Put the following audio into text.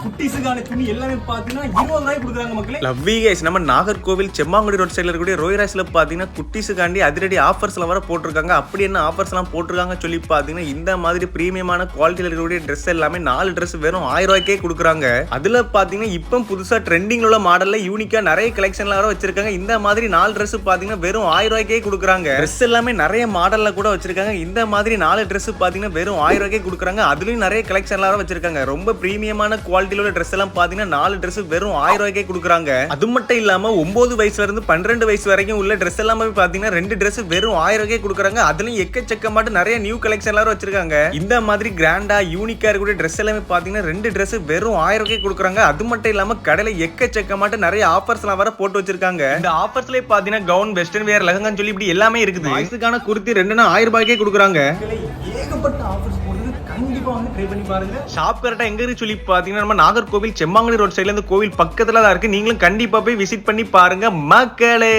குட்டீஸுக்கான துணி எல்லாமே பாத்தீங்கன்னா 20 ரூபாய்க்கு கொடுக்குறாங்க மக்களே. லவ்வி கைஸ், நம்ம நாகர்கோவில் செம்மாங்குடி ரோட் சைடுல இருக்கக்கூடிய ரோய்ராஸ்ல பாத்தீங்கன்னா குட்டீஸுக்காண்டி அதிரடி ஆஃபர்ஸ்ல வர போட்டிருக்காங்க. அப்படி என்ன ஆஃபர்ஸ் எல்லாம் போட்டிருக்காங்க சொல்லி பாத்தீங்கன்னா, இந்த மாதிரி பிரீமியமான குவாலிட்டியில இருக்கக்கூடிய ட்ரெஸ் எல்லாமே 4 ட்ரெஸ் வெறும் 1000 ரூபாய்க்கே கொடுக்குறாங்க. அதுல பாத்தீங்கன்னா இப்போ புதுசா ட்ரெண்டிங்ல உள்ள மாடல்ல யூனிக்கா நிறைய கலெக்ஷன்ல வர வச்சிருக்காங்க. இந்த மாதிரி 4 ட்ரெஸ் பாத்தீங்கன்னா வெறும் 1000 ரூபாய்க்கே கொடுக்குறாங்க. ட்ரெஸ் எல்லாமே நிறைய மாடல்ல கூட வச்சிருக்காங்க. இந்த மாதிரி 4 ட்ரெஸ் பாத்தீங்கன்னா வெறும் 1000 ரூபாய்க்கே கொடுக்குறாங்க. அதுலயும் நிறைய கலெக்ஷன்ல வர வச்சிருக்காங்க. ரொம்ப பிரீமியமான குவாலிட்டியில ட்ரெஸ் எல்லாம் பாத்தீங்கன்னா 4 ட்ரெஸ் வெறும் 1000 ரூபாய்க்கே கொடுக்குறாங்க. அது மட்டும் இல்லாம 9 வயசுல இருந்து 12 வயசு வரைக்கும் உள்ள ட்ரெஸ் எல்லாமே பாத்தீங்கன்னா 2 ட்ரெஸ் வெறும் 1000 ரூபாய்க்கே கொடுக்குறாங்க. அதுலயும் எக்கச்சக்கமாட்டு நிறைய நியூ கலெக்ஷன் எல்லாரும் வச்சிருக்காங்க. இந்த மாதிரி கிராண்டா யூனிக்கா இருக்கக்கூடிய ட்ரெஸ் எல்லாமே பாத்தீங்கன்னா 2 ட்ரெஸ் வெறும் 1000 ரூபாய்க்கே கொடுக்குறாங்க. அது மட்டும் இல்லாம கடையில எக்கச்சக்கமாட்டு நிறைய ஆஃபர்ஸ் எல்லாம் வர போட்டு வச்சிருக்காங்க. இந்த ஆஃபர்ஸ்லயே பாத்தீங்கன்னா கவுன், வெஸ்டர்ன் வேர், லெஹங்கான்னு சொல்லி இப்படி எல்லாமே இருக்குது. வயசுக்கான குர்த்தி 2னா 1000 ரூபாய்க்கே கொடுக்குறாங்க. ஏகப்பட்ட ஆஃபர்ஸ் போடுறது, கண்டிப்பா வந்து ட்ரை பண்ணி பாருங்க. ஷாப் கரெக்டா எங்க இருக்கு சொல்லி பாத்தீங்கன்னா, நம்ம நாகர்கோவில் செம்மாங்குடி ரோட் சைடுல இருந்து கோவில் பக்கத்துல தான் இருக்கு. நீங்களும் கண்டிப்பா போய் விசிட் பண்ணி பாருங்க மக்களே.